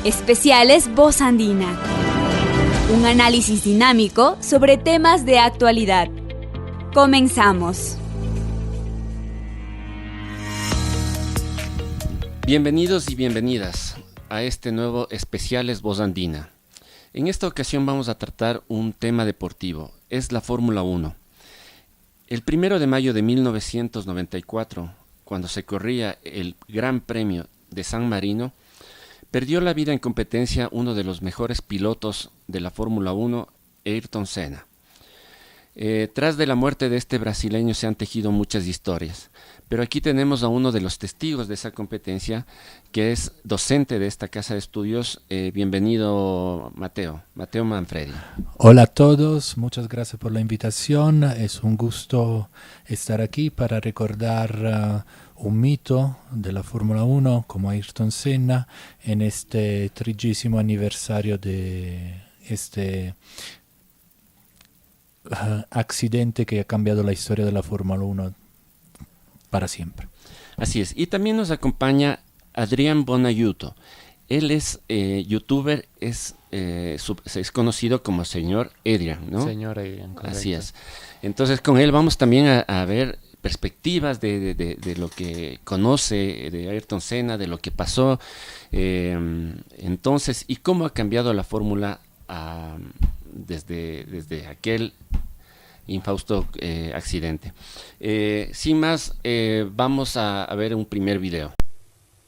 Especiales Voz Andina. Un análisis dinámico sobre temas de actualidad. Comenzamos. Bienvenidos y bienvenidas a este nuevo Especiales Voz Andina. En esta ocasión vamos a tratar un tema deportivo, es la Fórmula 1. El 1 de mayo de 1994, cuando se corría el Gran Premio de San Marino, perdió la vida en competencia uno de los mejores pilotos de la Fórmula 1, Ayrton Senna. Tras de la muerte de este brasileño se han tejido muchas historias, pero aquí tenemos a uno de los testigos de esa competencia, que es docente de esta casa de estudios. Bienvenido, Mateo Manfredi. Hola a todos, muchas gracias por la invitación. Es un gusto estar aquí para recordar un mito de la Fórmula 1 como Ayrton Senna en este 30º aniversario de este accidente que ha cambiado la historia de la Fórmula 1 para siempre. Así es, y también nos acompaña Adrián Bonaiuto. Él es youtuber, es conocido como Señor Adrián, ¿no? Señor Adrián, correcto. Así es. Entonces con él vamos también a ver perspectivas de lo que conoce de Ayrton Senna, de lo que pasó entonces y cómo ha cambiado la fórmula desde aquel infausto accidente. Sin más, vamos a ver un primer video.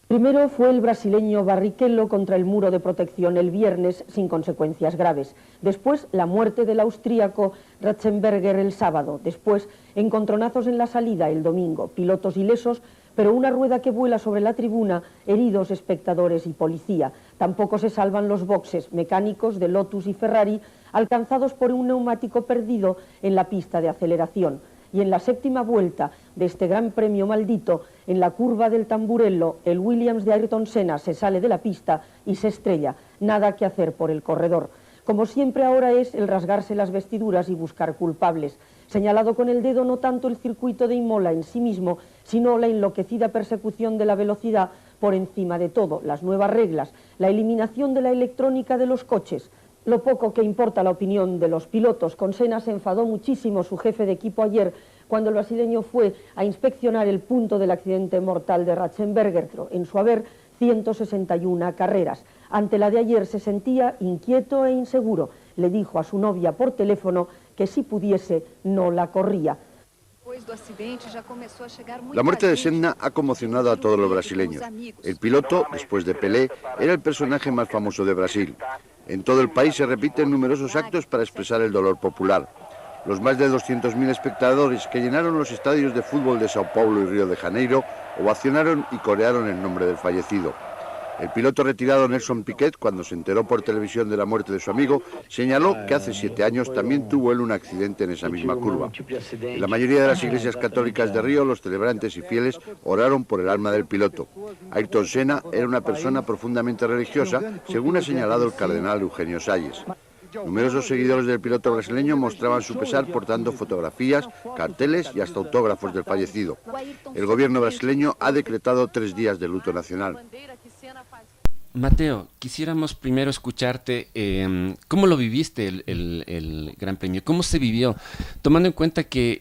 Primero fue el brasileño Barrichello contra el muro de protección el viernes sin consecuencias graves. Después la muerte del austríaco Ratzenberger el sábado. Después encontronazos en la salida el domingo. Pilotos ilesos, pero una rueda que vuela sobre la tribuna, heridos espectadores y policía. Tampoco se salvan los boxes, mecánicos de Lotus y Ferrari, alcanzados por un neumático perdido en la pista de aceleración. Y en la séptima vuelta de este Gran Premio maldito, en la curva del Tamburello, el Williams de Ayrton Senna se sale de la pista y se estrella. Nada que hacer por el corredor. Como siempre ahora es el rasgarse las vestiduras y buscar culpables. Señalado con el dedo no tanto el circuito de Imola en sí mismo, sino la enloquecida persecución de la velocidad por encima de todo, las nuevas reglas, la eliminación de la electrónica de los coches. Lo poco que importa la opinión de los pilotos. Con Senna se enfadó muchísimo su jefe de equipo ayer cuando el brasileño fue a inspeccionar el punto del accidente mortal de Ratzenberger. En su haber, 161 carreras. Ante la de ayer se sentía inquieto e inseguro. Le dijo a su novia por teléfono que si pudiese no la corría. La muerte de Senna ha conmocionado a todos los brasileños. El piloto, después de Pelé, era el personaje más famoso de Brasil. En todo el país se repiten numerosos actos para expresar el dolor popular. Los más de 200.000 espectadores que llenaron los estadios de fútbol de Sao Paulo y Río de Janeiro ovacionaron y corearon el nombre del fallecido. El piloto retirado Nelson Piquet, cuando se enteró por televisión de la muerte de su amigo, señaló que hace 7 años también tuvo él un accidente en esa misma curva. En la mayoría de las iglesias católicas de Río, los celebrantes y fieles oraron por el alma del piloto. Ayrton Senna era una persona profundamente religiosa, según ha señalado el cardenal Eugenio Salles. Numerosos seguidores del piloto brasileño mostraban su pesar portando fotografías, carteles y hasta autógrafos del fallecido. El gobierno brasileño ha decretado 3 días de luto nacional. Mateo, quisiéramos primero escucharte, ¿cómo lo viviste el Gran Premio? ¿Cómo se vivió? Tomando en cuenta que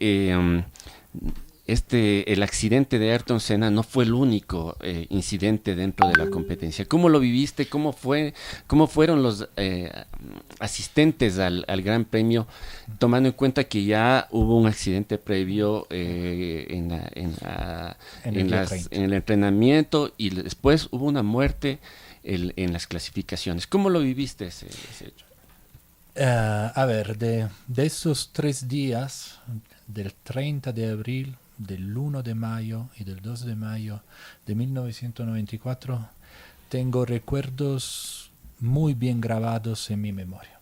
el accidente de Ayrton Senna no fue el único incidente dentro de la competencia. ¿Cómo lo viviste? ¿Cómo fueron los asistentes al Gran Premio, tomando en cuenta que ya hubo un accidente previo en el entrenamiento y después hubo una muerte en las clasificaciones? ¿Cómo lo viviste ese hecho? A ver, de esos 3 días, del 30 de abril, del 1 de mayo y del 2 de mayo de 1994, tengo recuerdos muy bien grabados en mi memoria.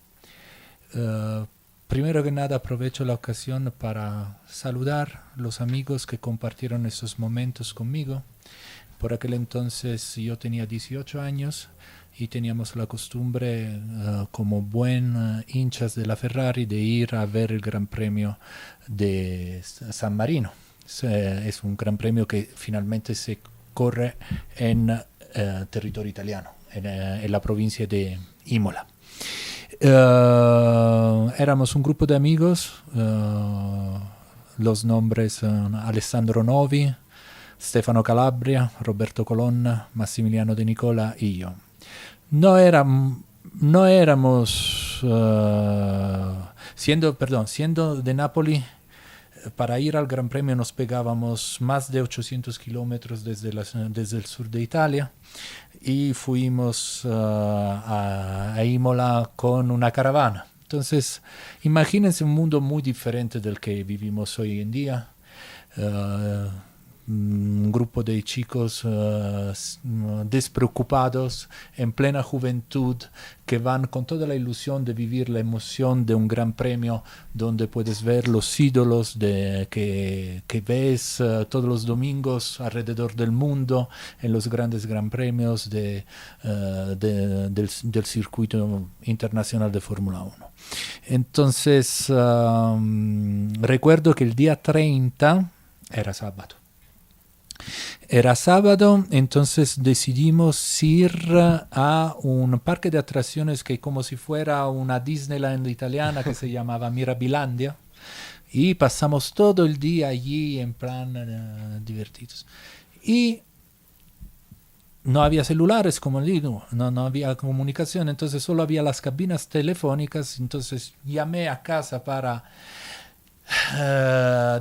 Primero que nada aprovecho la ocasión para saludar a los amigos que compartieron esos momentos conmigo. Por aquel entonces yo tenía 18 años y teníamos la costumbre, como buen hinchas de la Ferrari, de ir a ver el Gran Premio de San Marino. Es un Gran Premio que finalmente se corre en territorio italiano, en la provincia de Imola. Éramos un grupo de amigos, los nombres son Alessandro Novi, Stefano Calabria, Roberto Colonna, Massimiliano De Nicola y yo. No éramos, siendo de Nápoli, para ir al Gran Premio nos pegábamos más de 800 kilómetros desde el sur de Italia y fuimos a Imola con una caravana. Entonces, imagínense un mundo muy diferente del que vivimos hoy en día. Un grupo de chicos despreocupados, en plena juventud, que van con toda la ilusión de vivir la emoción de un gran premio donde puedes ver los ídolos que ves todos los domingos alrededor del mundo en los grandes gran premios del circuito internacional de Fórmula 1. Entonces, recuerdo que el día 30 era sábado. Entonces decidimos ir a un parque de atracciones que como si fuera una Disneyland italiana que se llamaba Mirabilandia, y pasamos todo el día allí en plan divertidos. Y no había celulares, como digo, no había comunicación, entonces solo había las cabinas telefónicas. Entonces llamé a casa para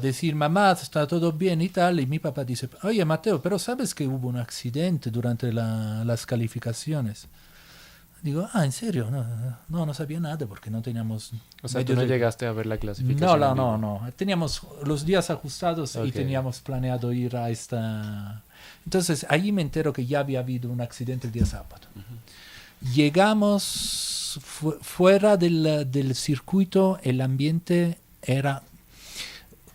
decir, mamá, está todo bien y tal, y mi papá dice, oye Mateo, pero ¿sabes que hubo un accidente durante las calificaciones? Digo, ¿en serio? No sabía nada porque no teníamos... O sea, tú no llegaste a ver la clasificación. No. Teníamos los días ajustados y teníamos planeado ir a esta... Entonces, allí me entero que ya había habido un accidente el día sábado. Llegamos fuera del circuito, el ambiente era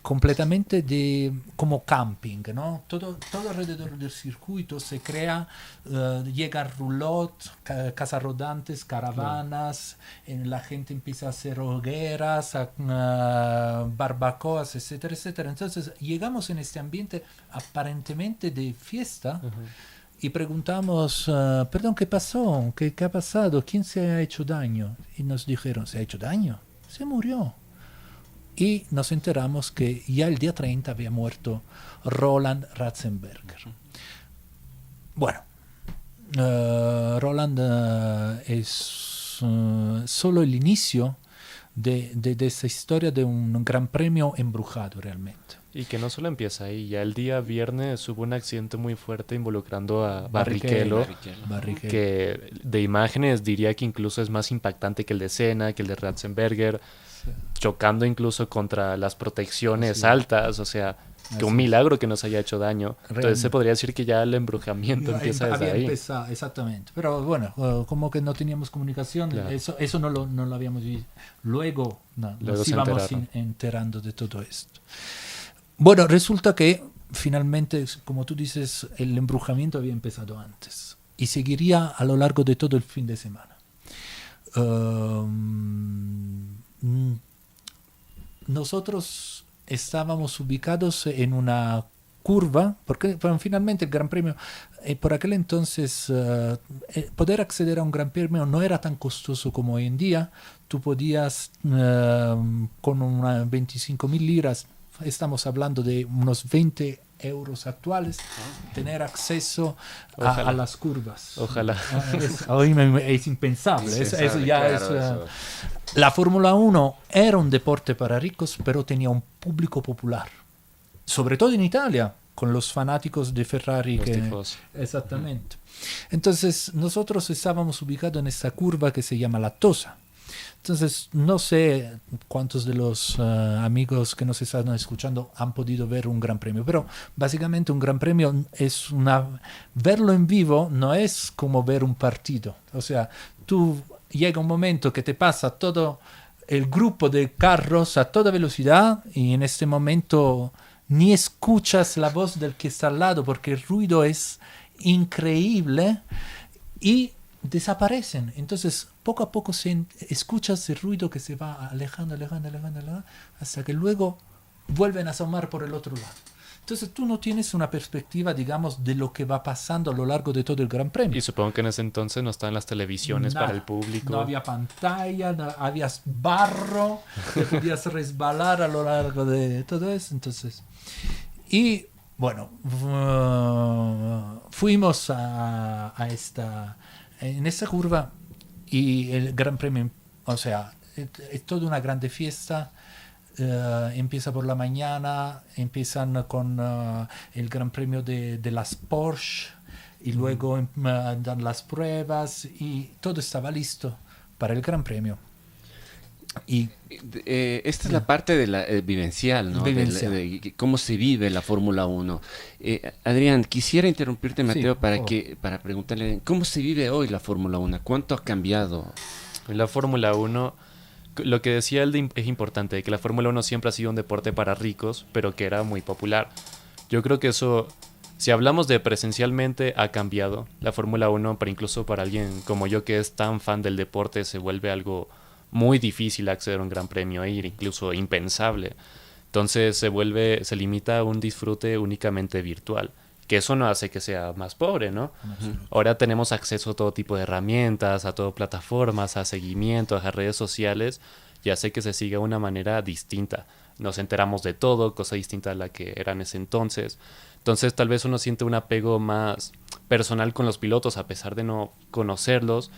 completamente como camping, ¿no? Todo alrededor del circuito se crea, llegan roulottes, casas rodantes, caravanas, la gente empieza a hacer hogueras, barbacoas, etcétera, etcétera. Entonces llegamos en este ambiente aparentemente de fiesta y preguntamos, perdón, ¿qué pasó? ¿Qué ha pasado? ¿Quién se ha hecho daño? Y nos dijeron, ¿se ha hecho daño? Se murió. Y nos enteramos que ya el día 30 había muerto Roland Ratzenberger. Bueno, Roland es solo el inicio de esa historia de un gran premio embrujado realmente. Y que no solo empieza ahí, ya el día viernes hubo un accidente muy fuerte involucrando a Barrichello, que de imágenes diría que incluso es más impactante que el de Senna, que el de Ratzenberger, chocando incluso contra las protecciones altas, o sea, que un milagro que nos haya hecho daño. Entonces se podría decir que ya el embrujamiento empieza desde ahí. Exactamente, pero bueno, como que no teníamos comunicación, claro. Eso no lo habíamos visto. Luego nos íbamos enterando de todo esto. Bueno, resulta que finalmente, como tú dices, el embrujamiento había empezado antes y seguiría a lo largo de todo el fin de semana. Nosotros estábamos ubicados en una curva, porque finalmente el Gran Premio, por aquel entonces, poder acceder a un Gran Premio no era tan costoso como hoy en día. Tú podías, con unas 25.000 liras, estamos hablando de unos 20 euros actuales, tener acceso a las curvas. Ojalá. Hoy es impensable. Eso ya claro, es... La Fórmula 1 era un deporte para ricos, pero tenía un público popular. Sobre todo en Italia, con los fanáticos de Ferrari. Exactamente. Entonces, nosotros estábamos ubicados en esta curva que se llama La Tosa. Entonces, no sé cuántos de los amigos que nos están escuchando han podido ver un Gran Premio, pero básicamente un Gran Premio es verlo en vivo no es como ver un partido. O sea, llega un momento que te pasa todo el grupo de carros a toda velocidad y en este momento ni escuchas la voz del que está al lado porque el ruido es increíble y desaparecen. Entonces, poco a poco escuchas el ruido que se va alejando, hasta que luego vuelven a asomar por el otro lado. Entonces tú no tienes una perspectiva, digamos, de lo que va pasando a lo largo de todo el Gran Premio. Y supongo que en ese entonces no estaban las televisiones para el público. No había pantalla, había barro, que podías resbalar a lo largo de todo eso. Entonces, y bueno, fuimos en esta curva y el Gran Premio, o sea, es toda una grande fiesta. Empieza por la mañana, empiezan con el Gran Premio de las Porsche y luego dan las pruebas y todo estaba listo para el Gran Premio. Y esta es la parte de la vivencial, ¿no? De cómo se vive la Fórmula 1. Adrián, quisiera interrumpirte, Mateo, para preguntarle cómo se vive hoy la Fórmula 1, cuánto ha cambiado. La Fórmula 1, lo que decía él es importante, que la Fórmula 1 siempre ha sido un deporte para ricos, pero que era muy popular. Yo creo que eso, si hablamos de presencialmente, ha cambiado. La Fórmula 1, pero incluso para alguien como yo que es tan fan del deporte, se vuelve algo muy difícil acceder a un gran premio e ir, incluso impensable. Entonces se limita a un disfrute únicamente virtual, que eso no hace que sea más pobre, ¿no? Ahora tenemos acceso a todo tipo de herramientas, a todo plataformas, a seguimientos, a redes sociales, y hace que se siga de una manera distinta. Nos enteramos de todo, cosa distinta a la que era en ese entonces. Entonces tal vez uno siente un apego más personal con los pilotos, a pesar de no conocerlos.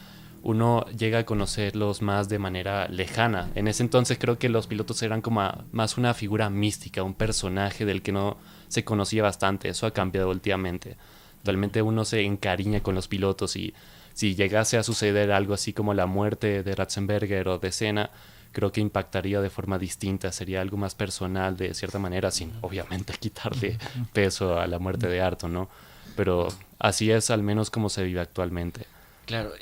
Uno llega a conocerlos más de manera lejana. En ese entonces creo que los pilotos eran como más una figura mística, un personaje del que no se conocía bastante. Eso ha cambiado últimamente. Realmente uno se encariña con los pilotos y si llegase a suceder algo así como la muerte de Ratzenberger o de Senna, creo que impactaría de forma distinta. Sería algo más personal de cierta manera, sin obviamente quitarle peso a la muerte de Ayrton, ¿no? Pero así es al menos como se vive actualmente. Claro,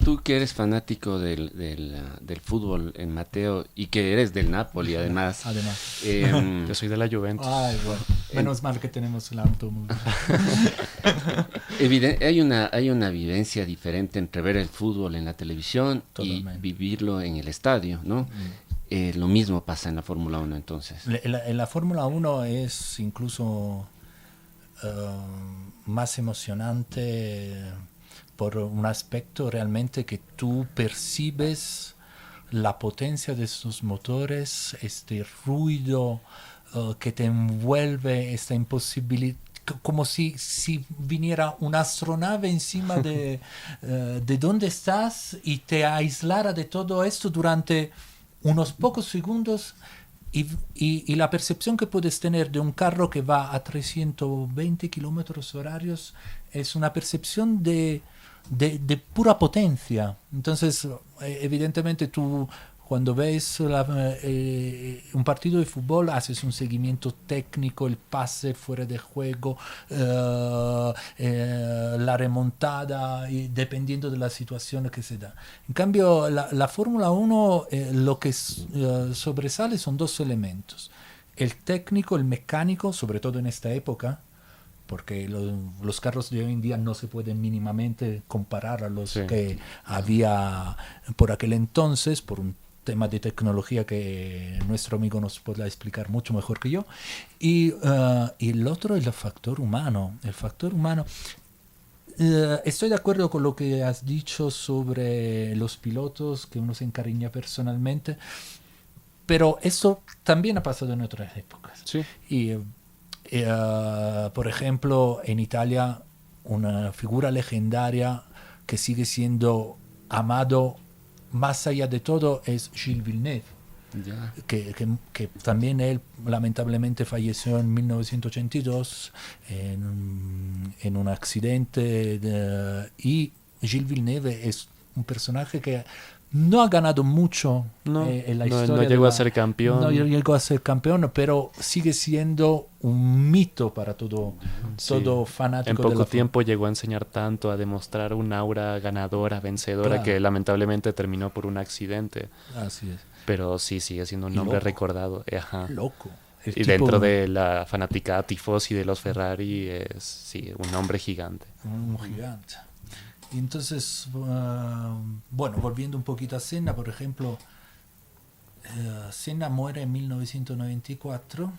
tú que eres fanático del fútbol, Mateo, y que eres del Napoli, además. Yo soy de la Juventus. Ay, bueno. Menos mal que tenemos el automóvil. Hay una vivencia diferente entre ver el fútbol en la televisión y vivirlo en el estadio, ¿no? Lo mismo pasa en la Fórmula 1, entonces. En la Fórmula 1 es incluso más emocionante por un aspecto realmente que tú percibes la potencia de sus motores, este ruido que te envuelve, esta imposibilidad, como si viniera una astronave encima de donde estás y te aislara de todo esto durante unos pocos segundos. Y la percepción que puedes tener de un carro que va a 320 kilómetros horarios es una percepción de pura potencia. Entonces, evidentemente tú cuando ves un partido de fútbol haces un seguimiento técnico, el pase fuera de juego, la remontada, y dependiendo de la situación que se da. En cambio, la Fórmula 1 lo que sobresale son dos elementos. El técnico, el mecánico, sobre todo en esta época, porque los carros de hoy en día no se pueden mínimamente comparar a los que había por aquel entonces, por un tema de tecnología que nuestro amigo nos podrá explicar mucho mejor que yo. Y el otro es el factor humano. El factor humano. Estoy de acuerdo con lo que has dicho sobre los pilotos, que uno se encariña personalmente, pero eso también ha pasado en otras épocas. Sí. Y por ejemplo, en Italia, una figura legendaria que sigue siendo amado más allá de todo es Gilles Villeneuve, que también él lamentablemente falleció en 1982 en un accidente, y Gilles Villeneuve es un personaje que no ha ganado mucho en la historia. No llegó a ser campeón. No llegó a ser campeón, pero sigue siendo un mito para todo fanático. En poco tiempo llegó a enseñar tanto, a demostrar un aura ganadora, vencedora, que lamentablemente terminó por un accidente. Así es. Pero sí, sigue siendo un nombre recordado. Loco. Y dentro de la fanaticada tifosi de los Ferrari es un nombre gigante. Un gigante. Entonces, bueno, volviendo un poquito a Senna, por ejemplo, Senna muere en 1994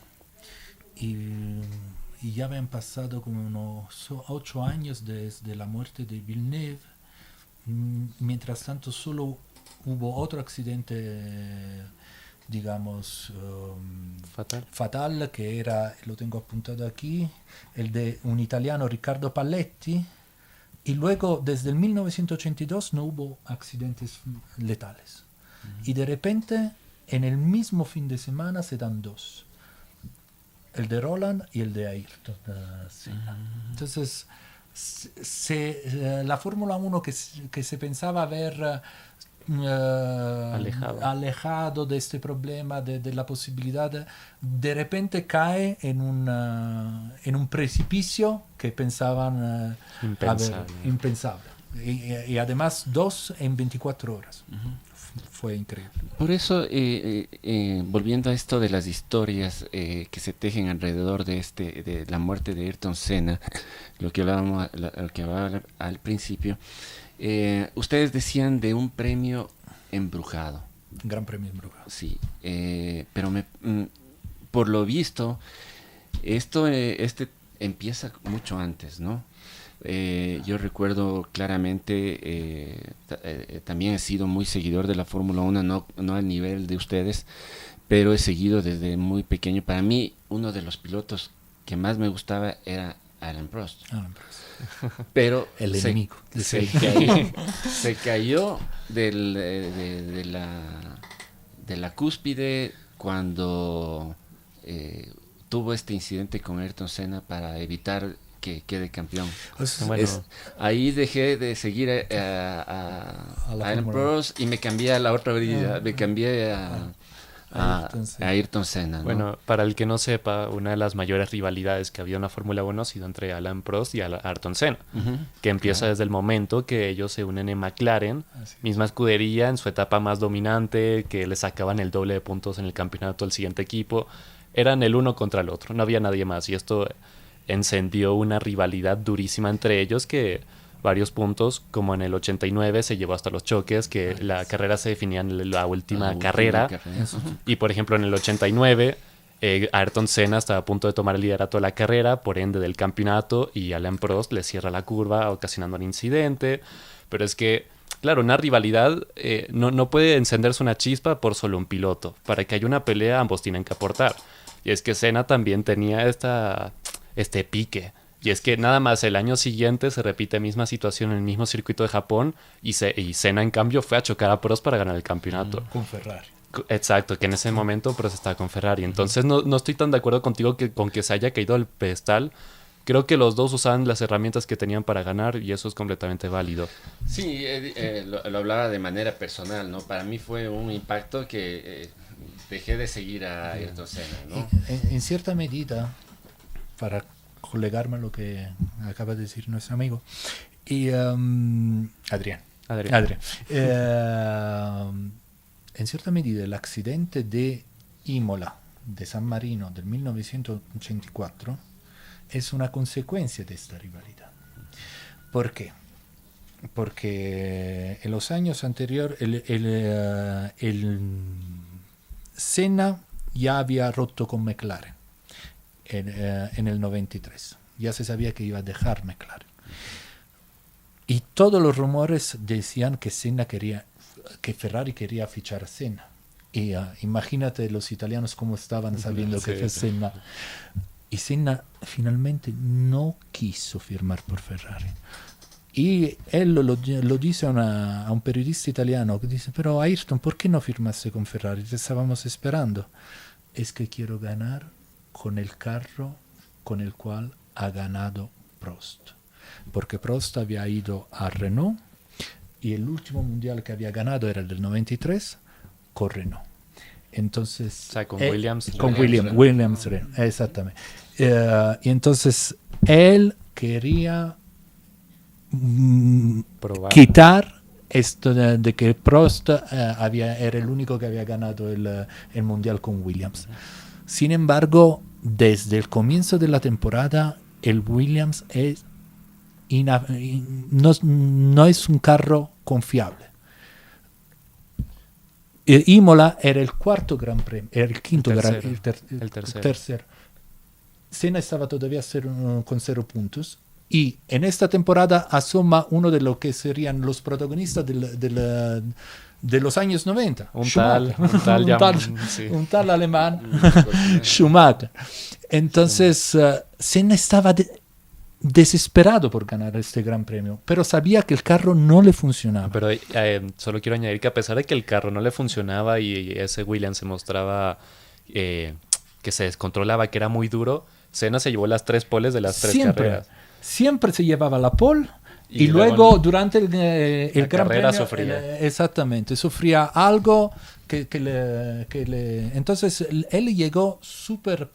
y ya habían pasado como unos 8 años desde la muerte de Villeneuve. Mientras tanto solo hubo otro accidente, digamos, fatal, que era, lo tengo apuntado aquí, el de un italiano, Riccardo Palletti, y luego desde el 1982 no hubo accidentes letales. Y de repente, en el mismo fin de semana se dan 2. El de Roland y el de Ayrton Senna. Entonces, la Fórmula 1 que se pensaba haber alejado de este problema, de la posibilidad, de repente cae en un precipicio que pensaban impensable. Y además 2 en 24 horas. Fue increíble. Por eso, volviendo a esto de las historias que se tejen alrededor de la muerte de Ayrton Senna, lo que hablaba al principio, ustedes decían de un premio embrujado. Gran premio embrujado. Sí, pero por lo visto, esto empieza mucho antes, ¿no? Yo recuerdo claramente, también he sido muy seguidor de la Fórmula 1, no al nivel de ustedes, pero he seguido desde muy pequeño. Para mí, uno de los pilotos que más me gustaba era Alain Prost. Pero el enemigo. Se cayó de la cúspide cuando tuvo este incidente con Ayrton Senna para evitar que quede campeón. Ahí dejé de seguir a Alain Prost y me cambié a la otra orilla, me cambié a Ayrton Senna, ¿no? Bueno, para el que no sepa, una de las mayores rivalidades que había en la Fórmula 1 ha sido entre Alain Prost y Ayrton Senna, que empieza desde el momento que ellos se unen en McLaren, misma escudería en su etapa más dominante, que le sacaban el doble de puntos en el campeonato al siguiente equipo. Eran el uno contra el otro, no había nadie más, y esto encendió una rivalidad durísima entre ellos que varios puntos, como en el 89 se llevó hasta los choques, que la carrera se definía en la última carrera. Y por ejemplo en el 89 Ayrton Senna estaba a punto de tomar el liderato de la carrera, por ende del campeonato, y Alain Prost le cierra la curva ocasionando un incidente. Pero es que, claro, una rivalidad no puede encenderse una chispa por solo un piloto. Para que haya una pelea ambos tienen que aportar. Y es que Senna también tenía este pique. Y es que nada más el año siguiente se repite la misma situación en el mismo circuito de Japón y Senna en cambio fue a chocar a Prost para ganar el campeonato. Con Ferrari. Exacto, que en ese momento Prost estaba con Ferrari. Entonces no estoy tan de acuerdo contigo con que se haya caído al pedestal. Creo que los dos usaban las herramientas que tenían para ganar y eso es completamente válido. Sí, lo hablaba de manera personal, ¿no? Para mí fue un impacto que dejé de seguir a Ayrton Senna, ¿no? En cierta medida, para colegarme a lo que acaba de decir nuestro amigo, y Adrián. En cierta medida, el accidente de Imola, de San Marino, del 1984, es una consecuencia de esta rivalidad. ¿Por qué? Porque en los años anteriores el Senna ya había roto con McLaren en el 93. Ya se sabía que iba a dejar McLaren. Y todos los rumores decían que Ferrari quería fichar a Senna. Y imagínate los italianos cómo estaban sabiendo que fue Senna. Y Senna finalmente no quiso firmar por Ferrari. Y él lo dice a un periodista italiano que dice: pero Ayrton, ¿por qué no firmaste con Ferrari? Te estábamos esperando. Es que quiero ganar con el carro con el cual ha ganado Prost. Porque Prost había ido a Renault y el último mundial que había ganado era el del 93 con Renault. Entonces, o sea, con Williams. Con Williams, exactamente. Y entonces él quería quitar esto de que Prost era el único que había ganado el mundial con Williams. Sin embargo, desde el comienzo de la temporada, el Williams no es un carro confiable. Imola era el cuarto gran premio, era el quinto, el tercero. Senna estaba todavía con 0 puntos. Y en esta temporada asoma uno de lo que serían los protagonistas de los años 90. Un tal alemán, Schumacher. Entonces, Senna estaba desesperado por ganar este gran premio, pero sabía que el carro no le funcionaba. Pero solo quiero añadir que a pesar de que el carro no le funcionaba y ese Williams se mostraba que se descontrolaba, que era muy duro, Senna se llevó las 3 poles de las 3 carreras. Siempre se llevaba la pole y luego durante el Gran Premio sufría. Exactamente, sufría algo que le... Entonces él llegó súper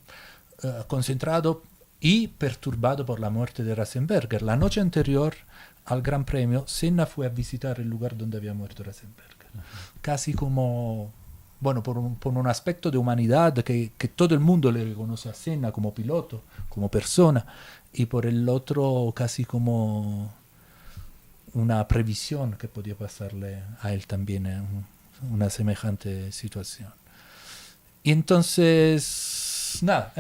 concentrado y perturbado por la muerte de Ratzenberger. La noche anterior al Gran Premio, Senna fue a visitar el lugar donde había muerto Ratzenberger. Casi como... Bueno, por un aspecto de humanidad que todo el mundo le reconoce a Senna como piloto, como persona, y por el otro casi como una previsión que podía pasarle a él también en una semejante situación. Y entonces, nada,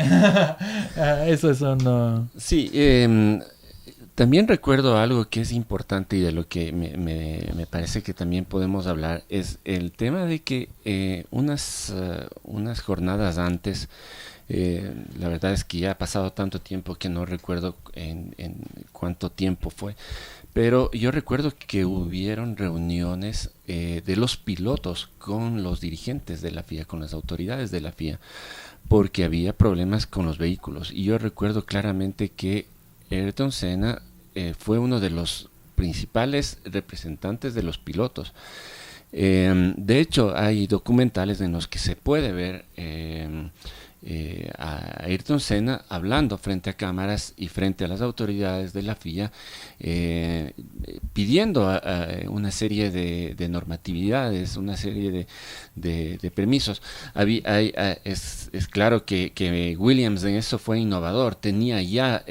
eso son... Sí, también recuerdo algo que es importante y de lo que me parece que también podemos hablar, es el tema de que unas jornadas antes, la verdad es que ya ha pasado tanto tiempo que no recuerdo en cuánto tiempo fue, pero yo recuerdo que hubieron reuniones de los pilotos con los dirigentes de la FIA, con las autoridades de la FIA, porque había problemas con los vehículos. Y yo recuerdo claramente que Ayrton Senna fue uno de los principales representantes de los pilotos. De hecho, hay documentales en los que se puede ver a Ayrton Senna hablando frente a cámaras y frente a las autoridades de la FIA, pidiendo una serie de normatividades, una serie de permisos. Es claro que Williams en eso fue innovador, tenía ya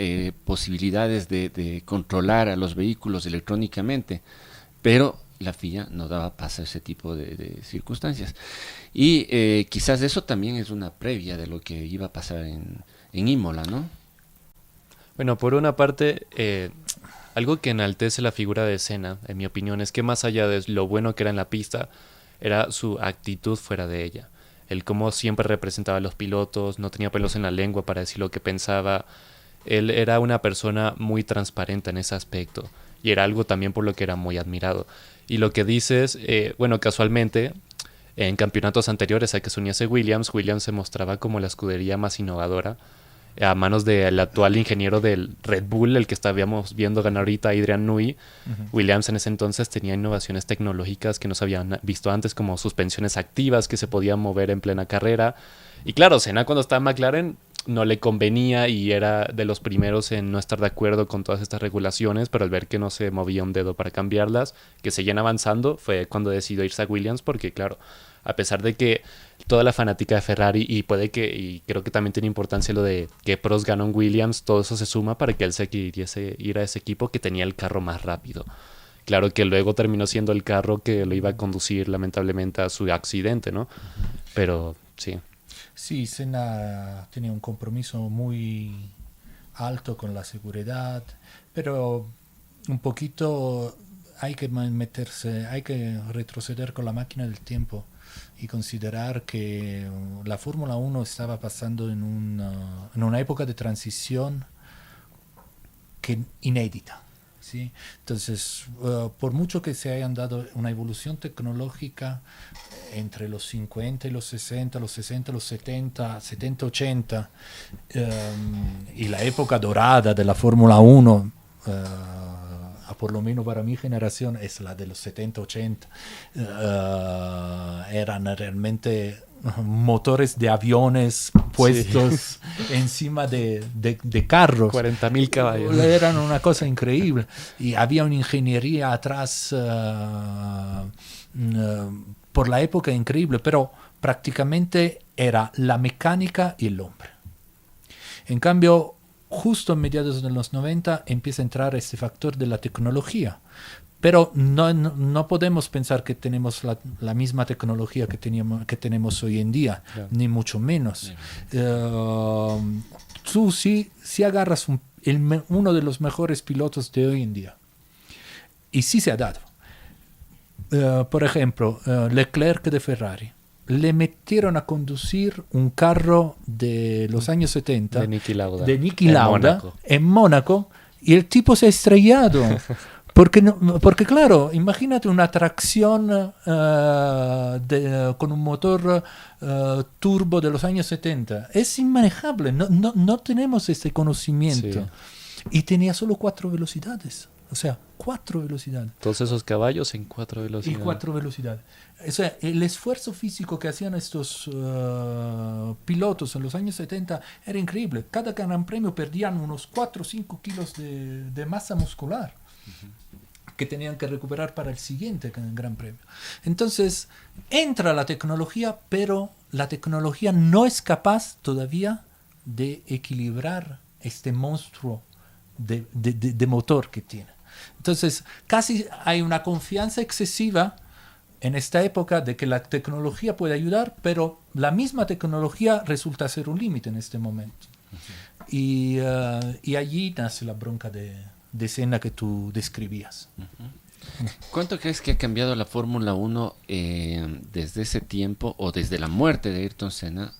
posibilidades de controlar a los vehículos electrónicamente, pero la FIA no daba paso a ese tipo de circunstancias. Y quizás eso también es una previa de lo que iba a pasar en Imola, ¿no? Bueno, por una parte, algo que enaltece la figura de Senna, en mi opinión, es que más allá de lo bueno que era en la pista, era su actitud fuera de ella. Él como siempre representaba a los pilotos, no tenía pelos en la lengua para decir lo que pensaba. Él era una persona muy transparente en ese aspecto y era algo también por lo que era muy admirado. Y lo que dices, bueno, casualmente, en campeonatos anteriores a que se uniese Williams se mostraba como la escudería más innovadora a manos del actual ingeniero del Red Bull, el que estábamos viendo ganar ahorita, Adrian Newey. Williams en ese entonces tenía innovaciones tecnológicas que no se habían visto antes, como suspensiones activas que se podían mover en plena carrera. Y claro, Senna cuando estaba en McLaren no le convenía y era de los primeros en no estar de acuerdo con todas estas regulaciones, pero al ver que no se movía un dedo para cambiarlas, que seguían avanzando, fue cuando decidió irse a Williams, porque claro, a pesar de que toda la fanática de Ferrari y creo que también tiene importancia lo de que Prost ganó en Williams, todo eso se suma para que él se quisiese ir a ese equipo que tenía el carro más rápido. Claro que luego terminó siendo el carro que lo iba a conducir lamentablemente a su accidente, ¿no? Pero sí. Sí, Senna tenía un compromiso muy alto con la seguridad, pero un poquito hay que retroceder con la máquina del tiempo y considerar que la Fórmula 1 estaba pasando en una época de transición inédita. ¿Sí? Entonces, por mucho que se hayan dado una evolución tecnológica entre los 50 y los 60, los 60, los 70, 80, y la época dorada de la Fórmula 1, por lo menos para mi generación, es la de los 70, 80, eran realmente motores de aviones puestos encima de carros. 40.000 caballos. Eran una cosa increíble. Y había una ingeniería atrás por la época increíble, pero prácticamente era la mecánica y el hombre. En cambio, justo en mediados de los 90 empieza a entrar este factor de la tecnología. Pero no podemos pensar que tenemos la misma tecnología que tenemos hoy en día, claro, ni mucho menos. Tú si agarras uno de los mejores pilotos de hoy en día, y sí se ha dado. Por ejemplo, Leclerc de Ferrari. Le metieron a conducir un carro de los años 70 de Niki Lauda en Mónaco, y el tipo se ha estrellado. Porque claro, imagínate una tracción con un motor turbo de los años 70. Es inmanejable, no tenemos este conocimiento. Sí. Y tenía solo 4 velocidades. O sea, 4 velocidades. Todos esos caballos en 4 velocidades. Y 4 velocidades. O sea, el esfuerzo físico que hacían estos pilotos en los años 70 era increíble. Cada gran premio perdían unos 4 o 5 kilos de masa muscular. Uh-huh. Que tenían que recuperar para el siguiente gran premio. Entonces, entra la tecnología, pero la tecnología no es capaz todavía de equilibrar este monstruo de motor que tiene. Entonces, casi hay una confianza excesiva en esta época de que la tecnología puede ayudar, pero la misma tecnología resulta ser un límite en este momento. Uh-huh. Y allí nace la bronca de Senna que tú describías. Uh-huh. ¿Cuánto crees que ha cambiado la Fórmula 1 desde ese tiempo o desde la muerte de Ayrton Senna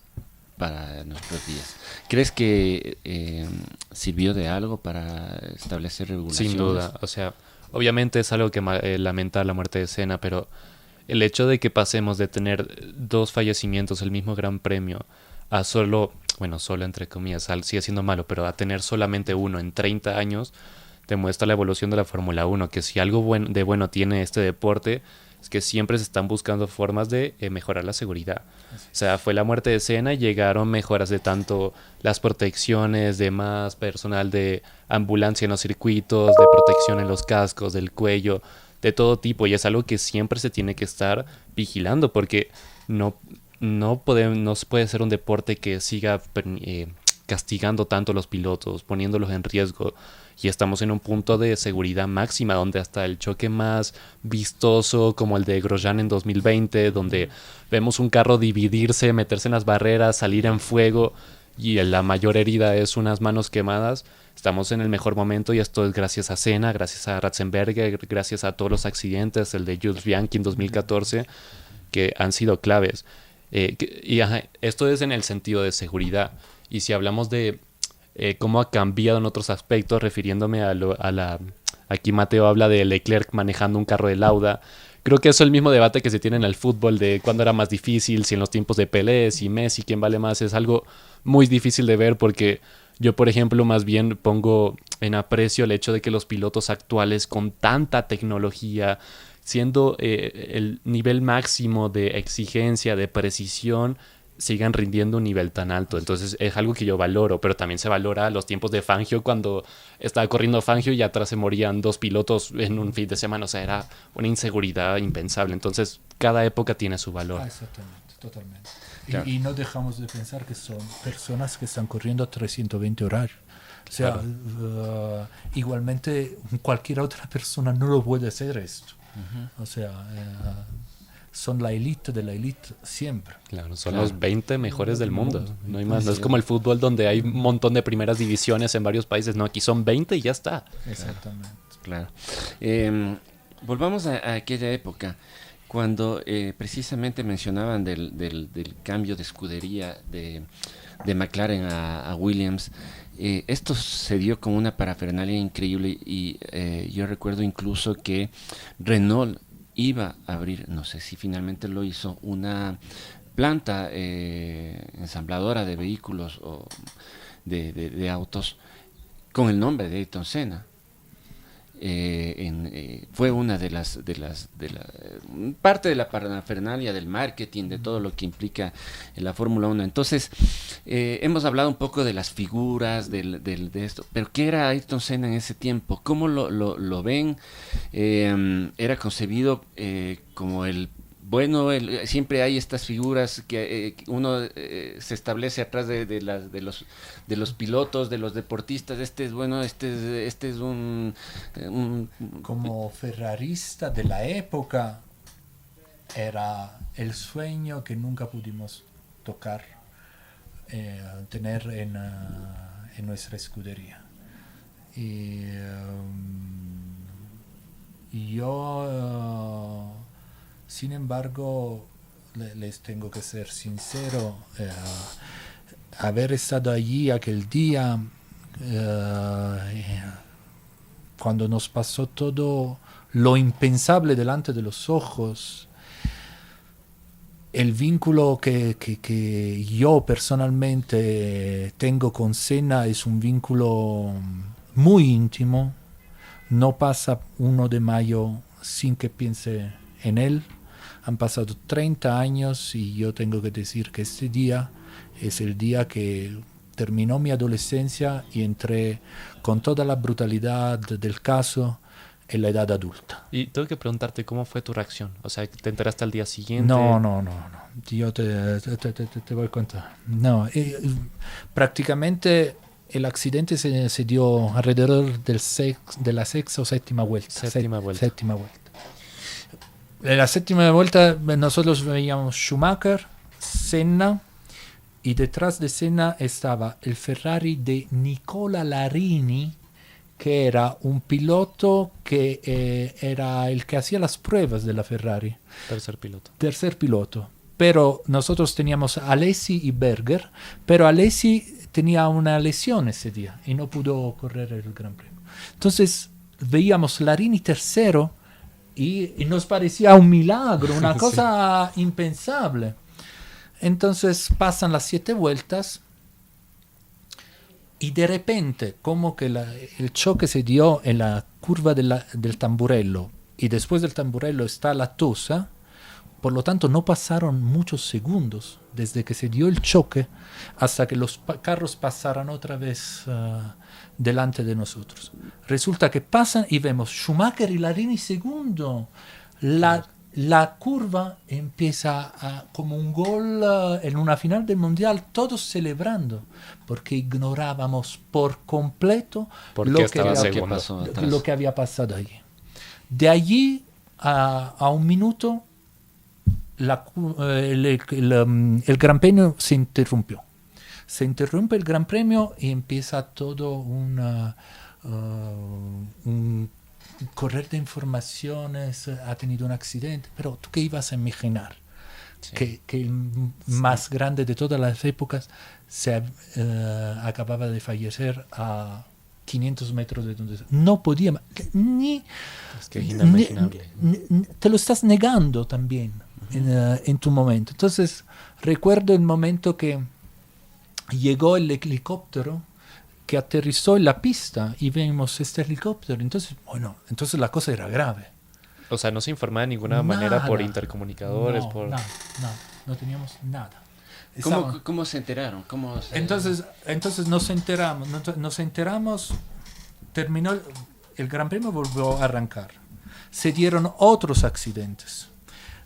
para nuestros días? ¿Crees que sirvió de algo para establecer regulaciones? Sin duda, o sea, obviamente es algo que lamenta la muerte de Senna, pero el hecho de que pasemos de tener 2 fallecimientos el mismo Gran Premio a solo entre comillas, sigue siendo malo, pero a tener solamente uno en 30 años, demuestra la evolución de la Fórmula 1, que si algo bueno tiene este deporte es que siempre se están buscando formas de mejorar la seguridad. O sea, fue la muerte de Senna y llegaron mejoras de tanto las protecciones, de más personal de ambulancia en los circuitos, de protección en los cascos, del cuello, de todo tipo, y es algo que siempre se tiene que estar vigilando, porque no puede ser un deporte que siga castigando tanto a los pilotos, poniéndolos en riesgo. Y estamos en un punto de seguridad máxima donde hasta el choque más vistoso como el de Grosjean en 2020, donde vemos un carro dividirse, meterse en las barreras, salir en fuego y la mayor herida es unas manos quemadas, estamos en el mejor momento y esto es gracias a Senna, gracias a Ratzenberger, gracias a todos los accidentes, el de Jules Bianchi en 2014, que han sido claves. Esto es en el sentido de seguridad. Y si hablamos de cómo ha cambiado en otros aspectos, refiriéndome aquí Mateo habla de Leclerc manejando un carro de Lauda. Creo que eso es el mismo debate que se tiene en el fútbol de cuándo era más difícil, si en los tiempos de Pelé, si Messi, quién vale más. Es algo muy difícil de ver porque yo, por ejemplo, más bien pongo en aprecio el hecho de que los pilotos actuales con tanta tecnología, siendo el nivel máximo de exigencia, de precisión, sigan rindiendo un nivel tan alto. Entonces es algo que yo valoro, pero también se valora los tiempos de Fangio cuando estaba corriendo Fangio y atrás se morían 2 pilotos en un fin de semana. O sea, era una inseguridad impensable. Entonces cada época tiene su valor. Exactamente, totalmente. Claro. Y no dejamos de pensar que son personas que están corriendo a 320 horarios. O sea, claro. Igualmente cualquier otra persona no lo puede hacer esto. Uh-huh. O sea, son la élite de la élite siempre. Claro, son los 20 mejores del mundo. No hay más. No es como el fútbol donde hay un montón de primeras divisiones en varios países. No, aquí son 20 y ya está. Exactamente. Claro. Volvamos a aquella época cuando precisamente mencionaban del cambio de escudería de McLaren a Williams. Esto se dio con una parafernalia increíble y yo recuerdo incluso que Renault iba a abrir, no sé si finalmente lo hizo, una planta ensambladora de vehículos o de autos con el nombre de Ayrton Senna. Fue una de las parte de la parafernalia del marketing, de todo lo que implica la Fórmula 1. Entonces hemos hablado un poco de las figuras de esto, pero ¿qué era Ayrton Senna en ese tiempo? ¿Cómo lo ven? Era concebido como el bueno, siempre hay estas figuras que uno se establece atrás de los pilotos, de los deportistas. Este es un como ferrarista de la época era el sueño que nunca pudimos tocar, tener en nuestra escudería. Y yo, sin embargo, les tengo que ser sincero, haber estado allí aquel día, cuando nos pasó todo lo impensable delante de los ojos, el vínculo que yo personalmente tengo con Senna es un vínculo muy íntimo. No pasa 1 de mayo sin que piense en él. Han pasado 30 años y yo tengo que decir que este día es el día que terminó mi adolescencia y entré con toda la brutalidad del caso en la edad adulta. Y tengo que preguntarte cómo fue tu reacción. O sea, ¿te enteraste al día siguiente? No. Yo te voy a contar. No, prácticamente el accidente se dio alrededor de la sexta o séptima vuelta. Séptima vuelta. En la séptima vuelta nosotros veíamos Schumacher, Senna, y detrás de Senna estaba el Ferrari de Nicola Larini, que era un piloto que era el que hacía las pruebas de la Ferrari. Tercer piloto. Pero nosotros teníamos a Alesi y Berger, pero Alesi tenía una lesión ese día y no pudo correr el Gran Premio. Entonces veíamos Larini tercero y nos parecía un milagro, una cosa impensable. Entonces pasan las 7 vueltas y de repente, como que el choque se dio en la curva del Tamburello y después del Tamburello está la Tosa. Por lo tanto, no pasaron muchos segundos desde que se dio el choque hasta que los carros pasaran otra vez delante de nosotros. Resulta que pasan y vemos Schumacher y Larini segundo. La curva empieza como un gol en una final del Mundial, todos celebrando, porque ignorábamos por completo lo que había pasado allí. De allí a un minuto, el Gran Premio se interrumpió. Se interrumpe el Gran Premio y empieza todo un correr de informaciones. Ha tenido un accidente, pero ¿tú qué ibas a imaginar? Sí. Que el más grande de todas las épocas acababa de fallecer a 500 metros de donde... No podía... Es que es inimaginable. Te lo estás negando también. En tu momento. Entonces recuerdo el momento que llegó el helicóptero que aterrizó en la pista y vimos este helicóptero. Entonces la cosa era grave. O sea, no se informaba de ninguna manera por intercomunicadores. No teníamos nada. ¿Cómo se enteraron? Entonces nos enteramos, terminó el Gran Premio, volvió a arrancar. Se dieron otros accidentes.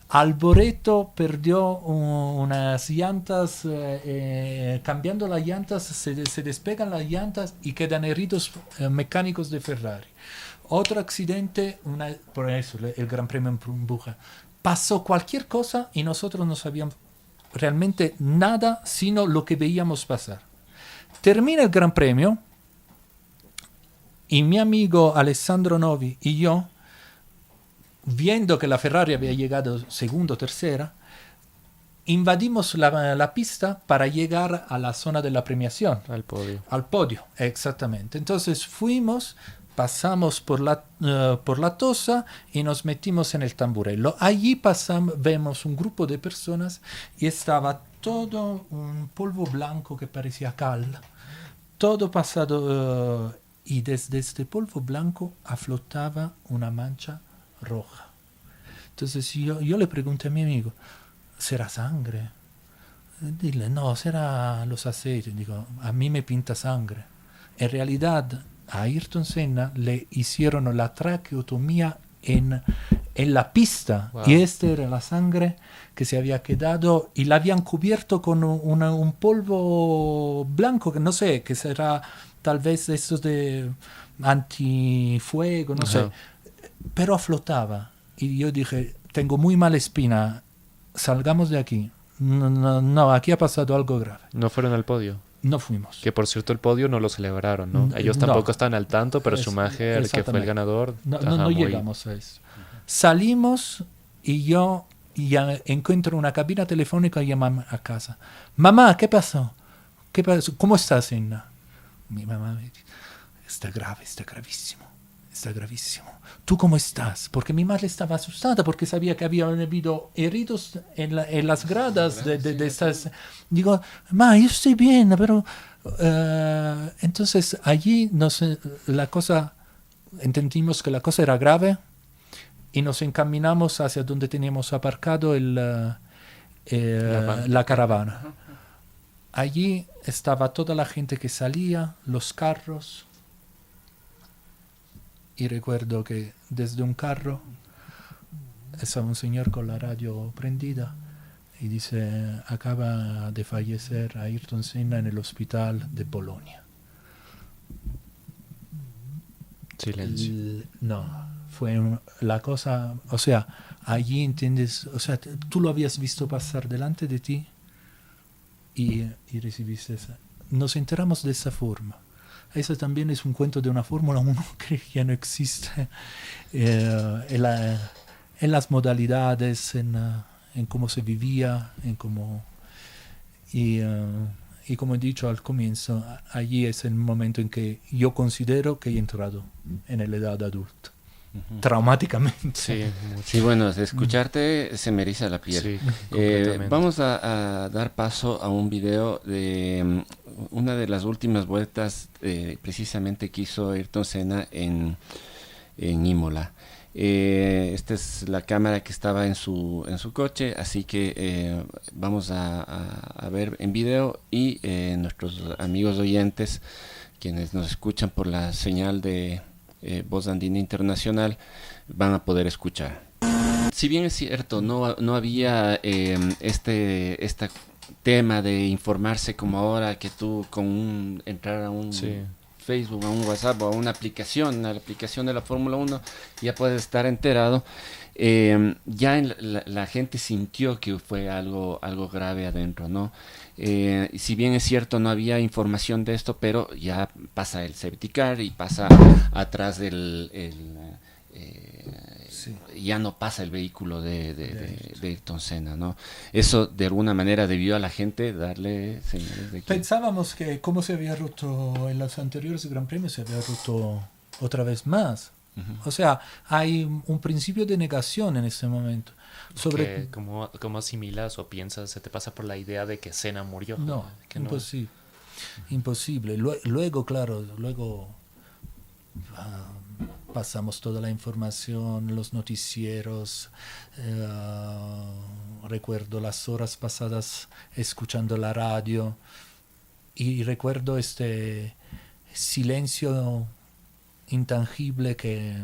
Alboreto perdió unas llantas, cambiando las llantas, se despegan las llantas y quedan heridos mecánicos de Ferrari. Otro accidente, por eso el Gran Premio empuja. Pasó cualquier cosa y nosotros no sabíamos realmente nada, sino lo que veíamos pasar. Termina el Gran Premio y mi amigo Alessandro Novi y yo, viendo que la Ferrari había llegado segundo o tercera, invadimos la pista para llegar a la zona de la premiación. Al podio, exactamente. Entonces pasamos por la Tosa y nos metimos en el Tamburello. Allí vemos un grupo de personas y estaba todo un polvo blanco que parecía cal. Todo pasado y desde este polvo blanco aflotaba una mancha roja. Entonces yo le pregunté a mi amigo, ¿será sangre? Dile, no, será los aceites. Digo, a mí me pinta sangre. En realidad, a Ayrton Senna le hicieron la traqueotomía en la pista. Wow. Y esta era la sangre que se había quedado y la habían cubierto con un polvo blanco, que no sé, que será tal vez estos de antifuego, no sé, pero flotaba. Y yo dije, tengo muy mala espina, salgamos de aquí. No, aquí ha pasado algo grave. ¿No fueron al podio? No fuimos. Que por cierto el podio no lo celebraron, ¿no? Ellos tampoco están al tanto, pero Schumacher, que fue el ganador... No llegamos a eso. Salimos y yo ya encuentro una cabina telefónica y llamo a casa. Mamá, ¿qué pasó? ¿Cómo estás, Inna? Mi mamá me dice, está grave, está gravísimo. ¿Tú cómo estás? Porque mi madre estaba asustada porque sabía que había habido heridos en las gradas de estas... Digo, ma, yo estoy bien, pero... entonces allí entendimos que la cosa era grave y nos encaminamos hacia donde teníamos aparcado la caravana. Allí estaba toda la gente que salía, los carros. Y recuerdo que desde un carro estaba un señor con la radio prendida y dice, acaba de fallecer Ayrton Senna en el hospital de Bolonia. Silencio. Fue la cosa, o sea, allí entiendes, o sea, tú lo habías visto pasar delante de ti y recibiste esa. Nos enteramos de esa forma. Eso también es un cuento de una Fórmula 1 que ya no existe en las modalidades, en cómo se vivía, y como he dicho al comienzo, allí es el momento en que yo considero que he entrado en la edad adulta. Traumáticamente. Sí, bueno, de escucharte se me eriza la piel. Sí, vamos a dar paso a un video de una de las últimas vueltas precisamente que hizo Ayrton Senna en Imola. Esta es la cámara que estaba en su coche, así que vamos a ver en video y nuestros amigos oyentes, quienes nos escuchan por la señal de Voz Andina Internacional, van a poder escuchar. Si bien es cierto, no había este tema de informarse como ahora, que tú entrar a un Facebook, a un WhatsApp o a una aplicación, a la aplicación de la Fórmula 1, ya puedes estar enterado. Ya la gente sintió que fue algo grave adentro, ¿no? Si bien es cierto, no había información de esto, pero ya pasa el safety car y pasa atrás ya no pasa el vehículo de Ayrton Senna, ¿no? Eso de alguna manera debió a la gente darle señales de que... Pensábamos que como se había roto en los anteriores Gran Premios, se había roto otra vez más. O sea, hay un principio de negación en este momento. ¿Cómo asimilas o piensas, se te pasa por la idea de que Senna murió? No, imposible. Imposible. Luego, claro, pasamos toda la información, los noticieros, recuerdo las horas pasadas escuchando la radio y recuerdo este silencio intangible que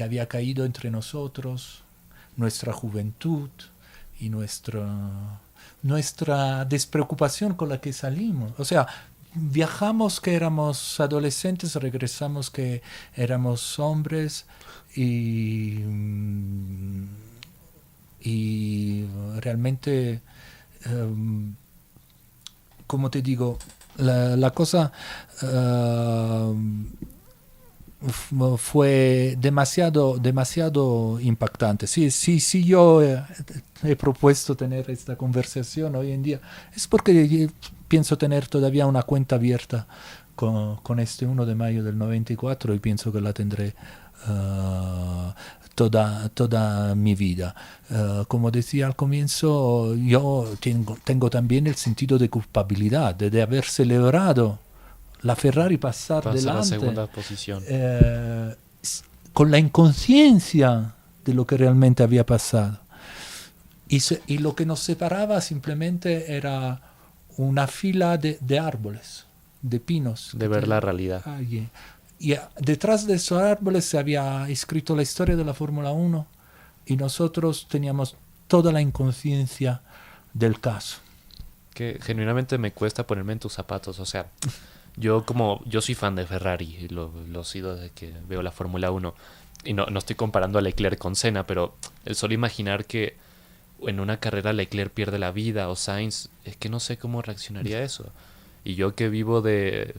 había caído entre nosotros, nuestra juventud y nuestra despreocupación con la que salimos. O sea, viajamos que éramos adolescentes, regresamos que éramos hombres y realmente, como te digo, la cosa fue demasiado impactante. Sí, yo he propuesto tener esta conversación hoy en día, es porque pienso tener todavía una cuenta abierta con este 1 de mayo del 94 y pienso que la tendré toda mi vida. Como decía al comienzo, yo tengo también el sentido de culpabilidad, de haber celebrado la Ferrari pasar delante la segunda posición, con la inconsciencia de lo que realmente había pasado. Y lo que nos separaba simplemente era una fila de árboles, de pinos. De ver la realidad. Allí. y detrás de esos árboles se había escrito la historia de la Fórmula 1 y nosotros teníamos toda la inconsciencia del caso. Que genuinamente me cuesta ponerme en tus zapatos, o sea, yo soy fan de Ferrari, lo he sido desde que veo la Fórmula 1, y no estoy comparando a Leclerc con Senna, pero el solo imaginar que en una carrera Leclerc pierde la vida o Sainz, es que no sé cómo reaccionaría a eso. Y yo que vivo de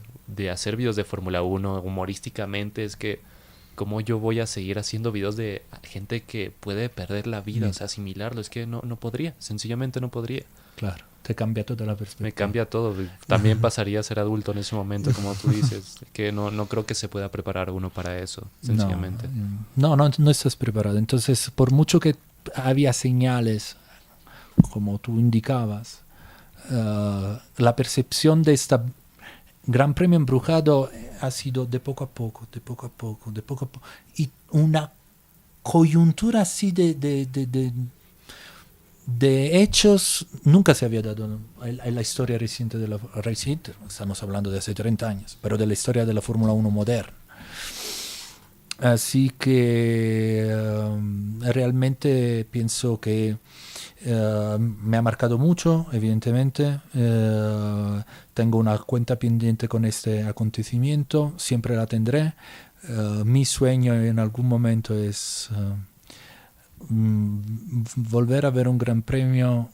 hacer videos de Fórmula 1 humorísticamente, es que cómo yo voy a seguir haciendo videos de gente que puede perder la vida, o sea, asimilarlo, es que no podría, sencillamente no podría. Claro, te cambia toda la perspectiva. Me cambia todo, también pasaría a ser adulto en ese momento, como tú dices, que no creo que se pueda preparar uno para eso, sencillamente. No estás preparado, entonces por mucho que había señales, como tú indicabas, la percepción de este Gran Premio embrujado ha sido de poco a poco. Y una coyuntura así de hechos nunca se había dado en la historia reciente estamos hablando de hace 30 años, pero de la historia de la Fórmula 1 moderna. Así que realmente pienso que me ha marcado mucho, evidentemente. Tengo una cuenta pendiente con este acontecimiento, siempre la tendré. Mi sueño en algún momento es volver a ver un gran premio,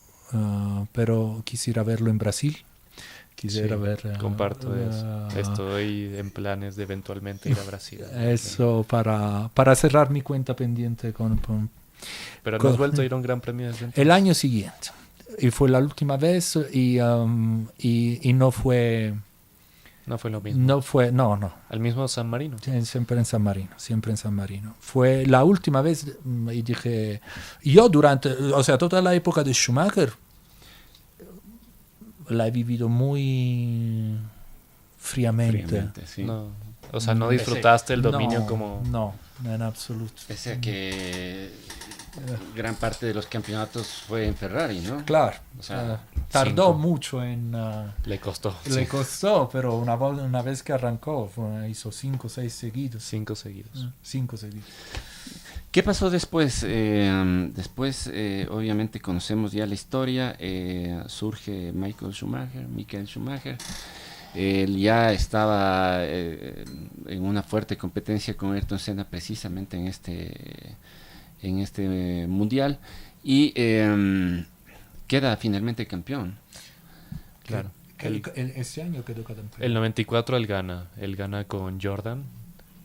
pero quisiera verlo en Brasil. Quisiera ver. Comparto eso. Estoy en planes de eventualmente ir a Brasil. Eso para cerrar mi cuenta pendiente Pero no has vuelto a ir a un Gran Premio desde entonces. El año siguiente. Y fue la última vez y no fue... No fue lo mismo. No. ¿Al mismo San Marino? Siempre en San Marino. Fue la última vez y dije... Yo toda la época de Schumacher la he vivido muy fríamente. Sí. No, o sea, no disfrutaste el dominio como... No, en absoluto. Pese a que gran parte de los campeonatos fue en Ferrari, ¿no? Claro. O sea, tardó mucho en... Le costó. Le costó, pero una vez que arrancó, hizo 5 o 6 seguidos. 5 seguidos. 5 seguidos. ¿Qué pasó después? Después, obviamente, conocemos ya la historia. Surge Michael Schumacher. Él ya estaba en una fuerte competencia con Ayrton Senna precisamente en este mundial y queda finalmente campeón. Claro. Ese año quedó campeón. El 94 él gana con Jordan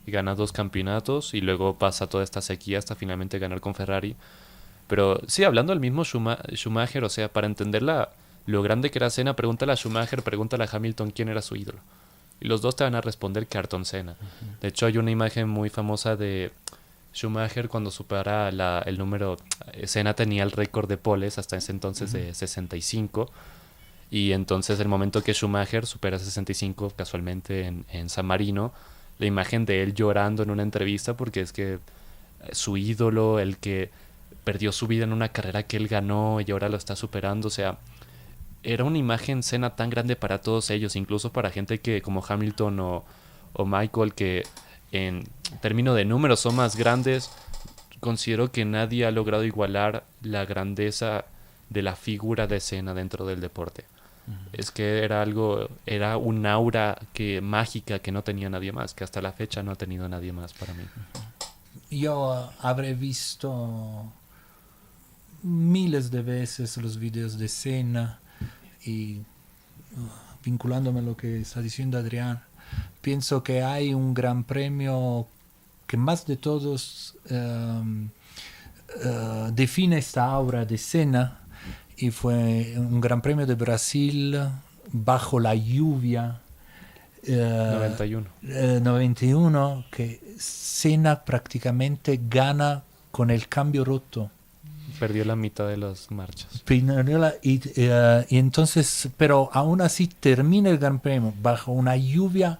y gana 2 campeonatos y luego pasa toda esta sequía hasta finalmente ganar con Ferrari. Pero sí, hablando del mismo Schumacher, o sea, para entender lo grande que era Senna, pregúntale a Schumacher, pregúntale a Hamilton quién era su ídolo. Y los dos te van a responder que Ayrton Senna. Uh-huh. De hecho, hay una imagen muy famosa de Schumacher cuando supera el número... Senna tenía el récord de poles hasta ese entonces de 65. Y entonces el momento que Schumacher supera 65 casualmente en San Marino, la imagen de él llorando en una entrevista porque es que su ídolo, el que perdió su vida en una carrera que él ganó y ahora lo está superando, o sea... Era una imagen Senna tan grande para todos ellos, incluso para gente que como Hamilton o Michael, que en términos de números son más grandes. Considero que nadie ha logrado igualar la grandeza de la figura de Senna dentro del deporte. Uh-huh. Es que era un aura mágica que no tenía nadie más, que hasta la fecha no ha tenido nadie más para mí. Yo habré visto miles de veces los videos de Senna. Y vinculándome a lo que está diciendo Adrián, pienso que hay un gran premio que más de todos define esta aura de Senna, y fue un gran premio de Brasil bajo la lluvia 91, que Senna prácticamente gana con el cambio roto. Perdió la mitad de las marchas. Y entonces, pero aún así termina el Gran Premio bajo una lluvia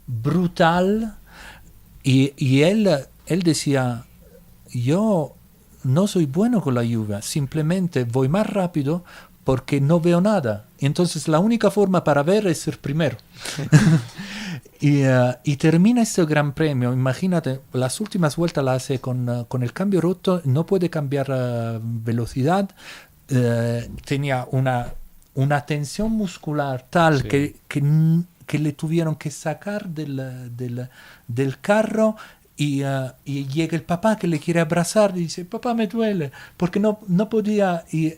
brutal y él decía, yo no soy bueno con la lluvia, simplemente voy más rápido porque no veo nada. Entonces la única forma para ver es ser primero. Y termina este gran premio. Imagínate, las últimas vueltas las hace con el cambio roto, no puede cambiar velocidad. Tenía una tensión muscular tal que le tuvieron que sacar del carro. Y llega el papá que le quiere abrazar y dice, papá, me duele, porque no podía. Y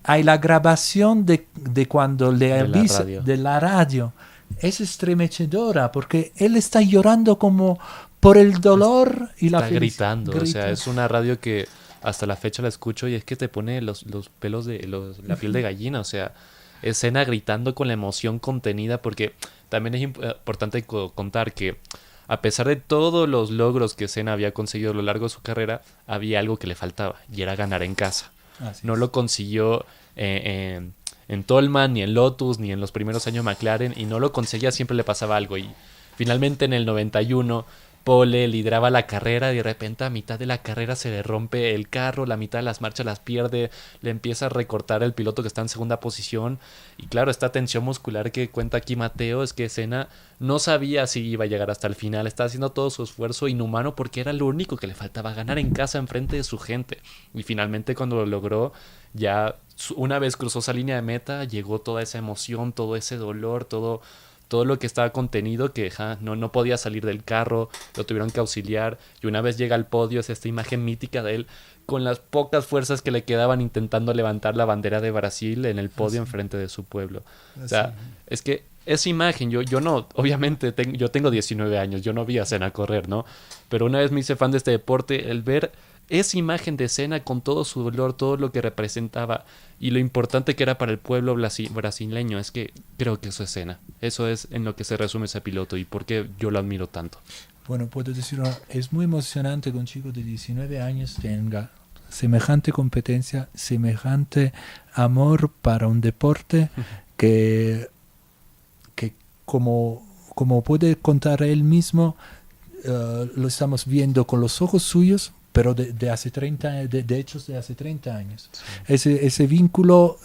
hay la grabación de cuando le avisa de la radio. Es estremecedora, porque él está llorando como por el dolor y la felicidad. Está gritando, o sea, es una radio que hasta la fecha la escucho y es que te pone los pelos la piel de gallina, o sea, es Senna gritando con la emoción contenida, porque también es importante contar que a pesar de todos los logros que Senna había conseguido a lo largo de su carrera, había algo que le faltaba, y era ganar en casa. No lo consiguió en Toleman, ni en Lotus, ni en los primeros años McLaren, y no lo conseguía, siempre le pasaba algo. Y finalmente en el 91, Pole lideraba la carrera y de repente a mitad de la carrera se le rompe el carro, la mitad de las marchas las pierde, le empieza a recortar el piloto que está en segunda posición. Y claro, esta tensión muscular que cuenta aquí Mateo es que Senna no sabía si iba a llegar hasta el final, estaba haciendo todo su esfuerzo inhumano porque era lo único que le faltaba, ganar en casa enfrente de su gente. Y finalmente cuando lo logró, ya una vez cruzó esa línea de meta, llegó toda esa emoción, todo ese dolor, todo lo que estaba contenido, que no podía salir del carro, lo tuvieron que auxiliar, y una vez llega al podio es esta imagen mítica de él con las pocas fuerzas que le quedaban intentando levantar la bandera de Brasil en el podio enfrente de su pueblo. O sea, es que esa imagen, yo no, obviamente yo tengo 19 años, yo no vi a Senna correr, ¿no? Pero una vez me hice fan de este deporte, el ver esa imagen de Senna con todo su dolor, todo lo que representaba y lo importante que era para el pueblo brasileño, es que creo que eso es Senna. Eso es en lo que se resume ese piloto y por qué yo lo admiro tanto. Bueno, puedo decir, es muy emocionante que un chico de 19 años tenga semejante competencia, semejante amor para un deporte que como puede contar él mismo, lo estamos viendo con los ojos suyos, pero de hace 30 de hechos de hace 30 años. Sí. Ese vínculo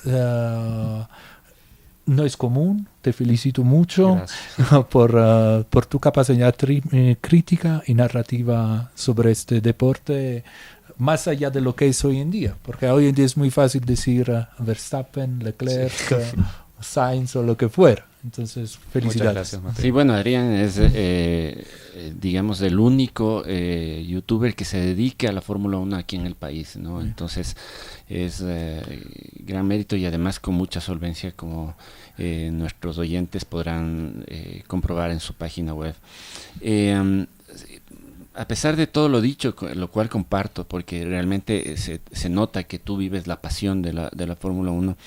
no es común. Te felicito mucho por tu capacidad crítica y narrativa sobre este deporte, más allá de lo que es hoy en día, porque hoy en día es muy fácil decir Verstappen, Leclerc, Sainz o lo que fuera. Entonces, felicidades. Muchas gracias, sí, bueno, Adrián es, digamos, el único youtuber que se dedique a la Fórmula 1 aquí en el país, ¿no? Sí. Entonces, es gran mérito y además con mucha solvencia, como nuestros oyentes podrán comprobar en su página web. A pesar de todo lo dicho, lo cual comparto, porque realmente se nota que tú vives la pasión de la Fórmula 1,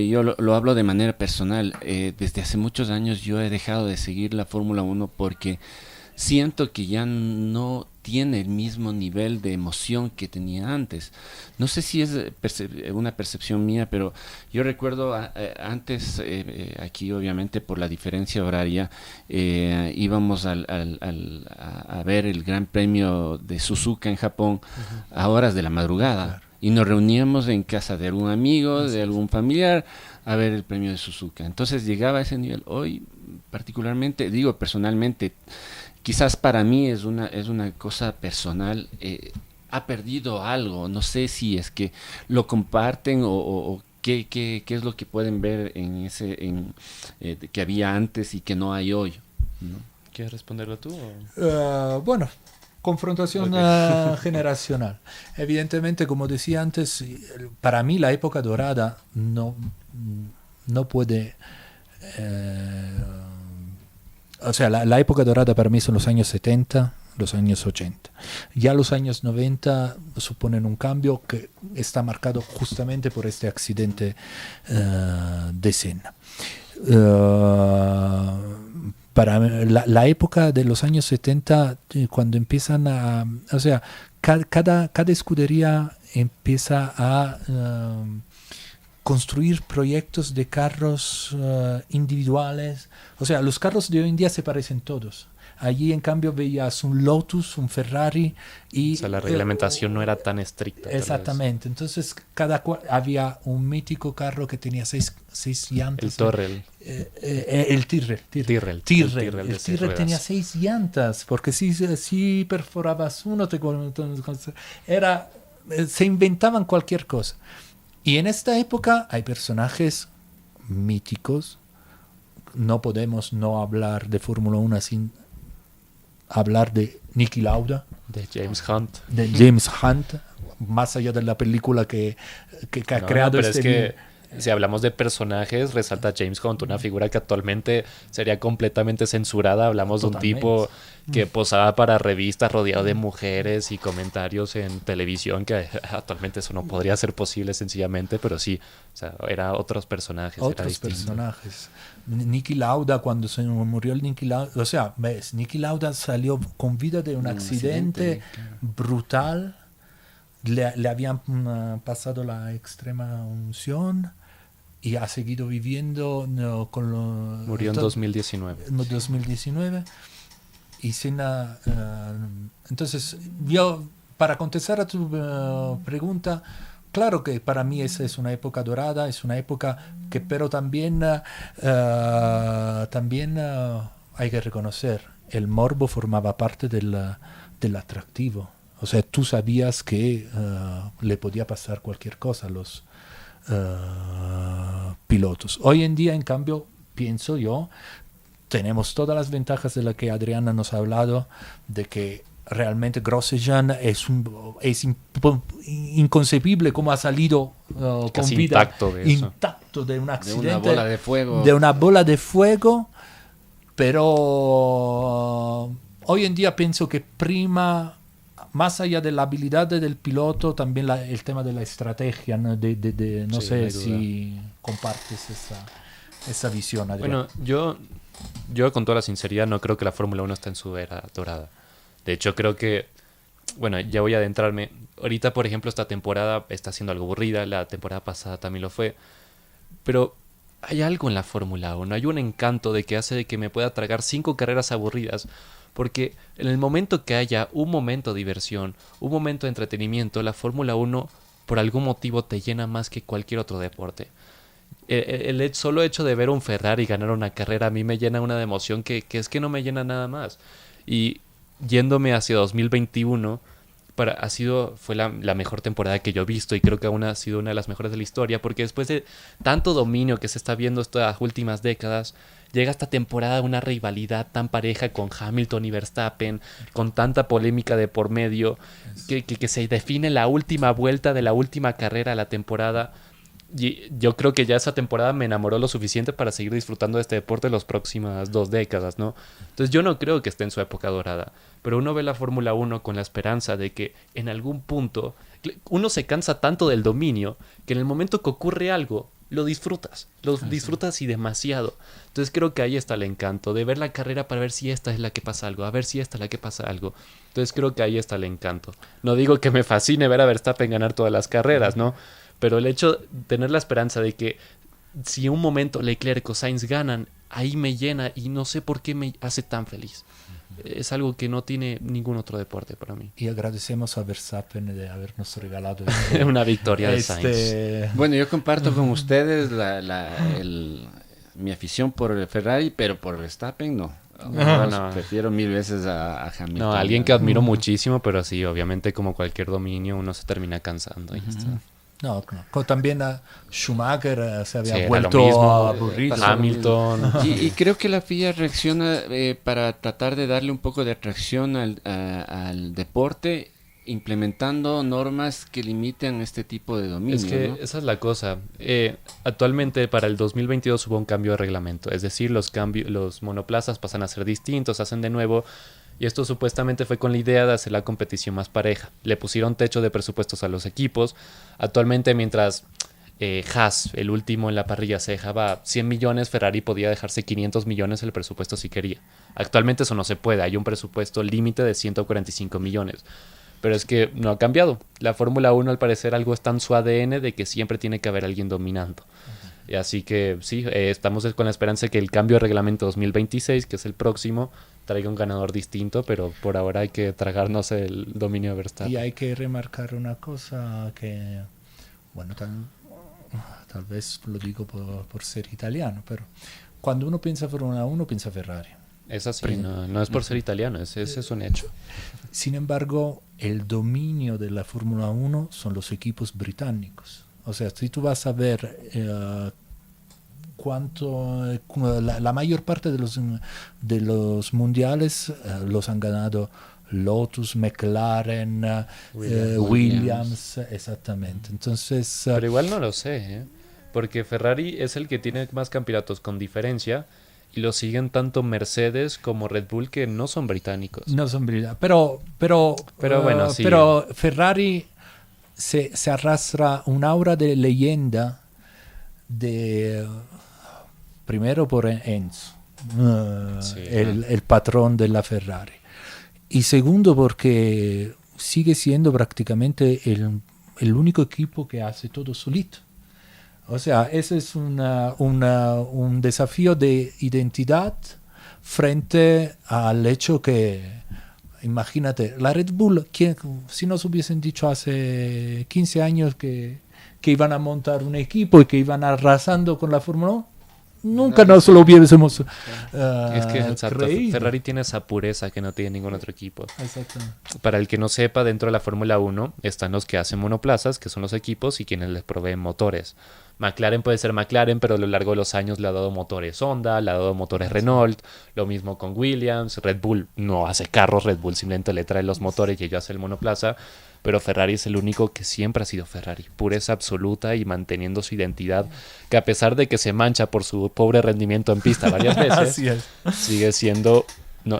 yo lo hablo de manera personal. Desde hace muchos años yo he dejado de seguir la Fórmula 1 porque siento que ya no tiene el mismo nivel de emoción que tenía antes. No sé si es una percepción mía, pero yo recuerdo antes, aquí obviamente por la diferencia horaria, íbamos a ver el Gran Premio de Suzuka en Japón a horas de la madrugada. Claro. Y nos reuníamos en casa de algún amigo, de algún familiar, a ver el premio de Suzuka. Entonces llegaba a ese nivel. Hoy, particularmente, digo personalmente, quizás para mí es una cosa personal, ha perdido algo. No sé si es que lo comparten o qué es lo que pueden ver en que había antes y que no hay hoy, ¿no? ¿Quieres responderlo tú? Bueno, confrontación generacional. Evidentemente, como decía antes, para mí la época dorada no puede... o sea, la época dorada para mí son los años 70, los años 80. Ya los años 90 suponen un cambio que está marcado justamente por este accidente de Senna. Para la época de los años 70, cuando empiezan a... O sea, cada escudería empieza a construir proyectos de carros individuales. O sea, los carros de hoy en día se parecen todos. Allí, en cambio, veías un Lotus, un Ferrari y... O sea, la reglamentación no era tan estricta. Exactamente. Entonces, había un mítico carro que tenía seis llantas. El Tyrrell. El Tyrrell. El Tyrrell tenía 6 llantas, porque si perforabas uno, se inventaban cualquier cosa. Y en esta época hay personajes míticos. No podemos no hablar de Fórmula 1 sin hablar de Niki Lauda. De James Hunt. Más allá de la película que ha creado pero es que si hablamos de personajes, resalta James Hunt, una figura que actualmente sería completamente censurada. Hablamos Totalmente. De un tipo que posaba para revistas rodeado de mujeres y comentarios en televisión, que actualmente eso no podría ser posible sencillamente, pero sí, o sea, eran otros personajes. Niki Lauda, cuando se murió el Niki Lauda, o sea, ves, Niki Lauda salió con vida de un accidente brutal. Le habían pasado la extrema unción y ha seguido viviendo murió en 2019. Y entonces, yo, para contestar a tu pregunta, claro que para mí esa es una época dorada, es una época que, pero también hay que reconocer, el morbo formaba parte del atractivo. O sea, tú sabías que le podía pasar cualquier cosa a los pilotos. Hoy en día, en cambio, pienso yo, tenemos todas las ventajas de las que Adriana nos ha hablado, de que realmente Grosjean es inconcebible cómo ha salido con vida intacto de un accidente. De una bola de fuego. De una bola de fuego, pero hoy en día pienso que prima, más allá de la habilidad del piloto, también el tema de la estrategia, ¿no? No sé si compartes esa visión, Adrián. Bueno, yo con toda la sinceridad no creo que la Fórmula 1 está en su era dorada. De hecho, creo que, bueno, ya voy a adentrarme. Ahorita, por ejemplo, esta temporada está siendo algo aburrida, la temporada pasada también lo fue, pero hay algo en la Fórmula 1, hay un encanto de que hace de que me pueda tragar 5 carreras aburridas, porque en el momento que haya un momento de diversión, un momento de entretenimiento, la Fórmula 1 por algún motivo te llena más que cualquier otro deporte. El solo hecho de ver un Ferrari ganar una carrera a mí me llena una de emoción que es que no me llena nada más. Y yéndome hacia 2021, fue la mejor temporada que yo he visto, y creo que aún ha sido una de las mejores de la historia, porque después de tanto dominio que se está viendo estas últimas décadas, llega esta temporada una rivalidad tan pareja con Hamilton y Verstappen, con tanta polémica de por medio, que se define la última vuelta de la última carrera de la temporada. Y yo creo que ya esa temporada me enamoró lo suficiente para seguir disfrutando de este deporte las próximas 2 décadas, ¿no? Entonces yo no creo que esté en su época dorada, pero uno ve la Fórmula 1 con la esperanza de que en algún punto uno se cansa tanto del dominio que en el momento que ocurre algo lo disfrutas y demasiado. Entonces creo que ahí está el encanto de ver la carrera para ver si esta es la que pasa algo, a ver si esta es la que pasa algo. Entonces creo que ahí está el encanto. No digo que me fascine ver a Verstappen ganar todas las carreras, ¿no? Pero el hecho de tener la esperanza de que si un momento Leclerc o Sainz ganan, ahí me llena y no sé por qué me hace tan feliz. Es algo que no tiene ningún otro deporte para mí. Y agradecemos a Verstappen de habernos regalado una victoria de Sainz. Bueno, yo comparto con ustedes mi afición por el Ferrari, pero por Verstappen no. No. Prefiero 1000 veces a Hamilton. No, alguien que admiro muchísimo, pero sí, obviamente como cualquier dominio uno se termina cansando. Y ya está. No. También a Schumacher se había vuelto aburrido. Hamilton. Y creo que la FIA reacciona para tratar de darle un poco de atracción al deporte, implementando normas que limiten este tipo de dominio. Es que esa es la cosa. Actualmente para el 2022 hubo un cambio de reglamento. Es decir, los monoplazas pasan a ser distintos, se hacen de nuevo. Y esto supuestamente fue con la idea de hacer la competición más pareja. Le pusieron techo de presupuestos a los equipos. Actualmente, mientras Haas, el último en la parrilla, se dejaba 100 millones, Ferrari podía dejarse 500 millones el presupuesto si quería. Actualmente eso no se puede. Hay un presupuesto límite de 145 millones. Pero es que no ha cambiado. La Fórmula 1, al parecer, algo está en su ADN de que siempre tiene que haber alguien dominando. Así que sí, estamos con la esperanza de que el cambio de reglamento 2026, que es el próximo, traiga un ganador distinto, pero por ahora hay que tragarnos el dominio de Verstappen. Y hay que remarcar una cosa que, bueno, tal vez lo digo por ser italiano, pero cuando uno piensa Fórmula 1, piensa Ferrari. Es así, no es por ser italiano, ese es un hecho. Sin embargo, el dominio de la Fórmula 1 son los equipos británicos. O sea, si tú vas a ver la mayor parte de los mundiales los han ganado Lotus, McLaren, Williams, exactamente. Entonces, pero igual no lo sé, porque Ferrari es el que tiene más campeonatos con diferencia. Y lo siguen tanto Mercedes como Red Bull, que no son británicos. No son británicos. Pero bueno, sí. Pero Ferrari se arrastra un aura de leyenda primero por Enzo, el patrón de la Ferrari. Y segundo porque sigue siendo prácticamente el único equipo que hace todo solito. O sea, ese es un desafío de identidad frente al hecho que, imagínate, la Red Bull, si nos hubiesen dicho hace 15 años que iban a montar un equipo y que iban arrasando con la Fórmula 1, nunca nos lo hubiésemos es que exacto, Ferrari tiene esa pureza que no tiene ningún otro equipo. Exactamente. Para el que no sepa, dentro de la Fórmula 1 están los que hacen monoplazas, que son los equipos, y quienes les proveen motores. McLaren puede ser McLaren, pero a lo largo de los años le ha dado motores Honda, le ha dado motores Renault, lo mismo con Williams. Red Bull no hace carros, Red Bull simplemente le trae los motores y ellos hacen el monoplaza, pero Ferrari es el único que siempre ha sido Ferrari, pureza absoluta y manteniendo su identidad, que a pesar de que se mancha por su pobre rendimiento en pista varias veces, sigue siendo, no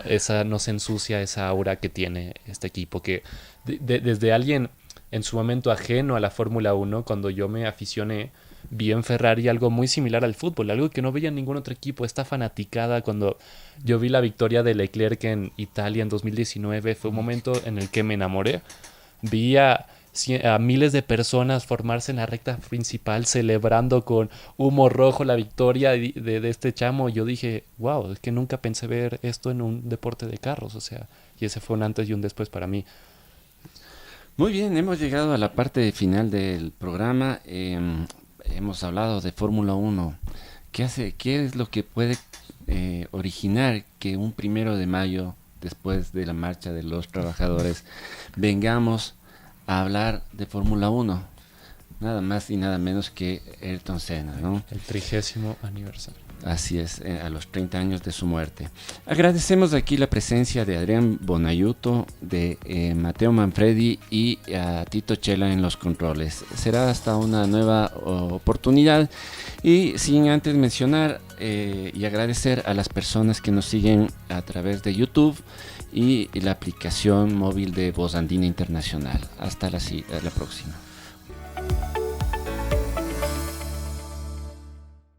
se ensucia esa aura que tiene este equipo, que desde alguien en su momento ajeno a la Fórmula 1, cuando yo me aficioné, vi en Ferrari algo muy similar al fútbol, algo que no veía en ningún otro equipo. Esta fanaticada, cuando yo vi la victoria de Leclerc en Italia en 2019, fue un momento en el que me enamoré. Vi a miles de personas formarse en la recta principal celebrando con humo rojo la victoria de este chamo. Yo dije, wow, es que nunca pensé ver esto en un deporte de carros, o sea, y ese fue un antes y un después para mí. Muy bien, hemos llegado a la parte final del programa. Hemos hablado de Fórmula 1. ¿Qué es lo que puede originar que un 1 de mayo, después de la marcha de los trabajadores, vengamos a hablar de Fórmula 1? Nada más y nada menos que Ayrton Senna, ¿no? El 30º aniversario. Así es, a los 30 años de su muerte. Agradecemos aquí la presencia de Adrián Bonaiuto, de Mateo Manfredi y a Tito Chela en los controles. Será hasta una nueva oportunidad, y sin antes mencionar y agradecer a las personas que nos siguen a través de YouTube y la aplicación móvil de Voz Andina Internacional. Hasta la próxima.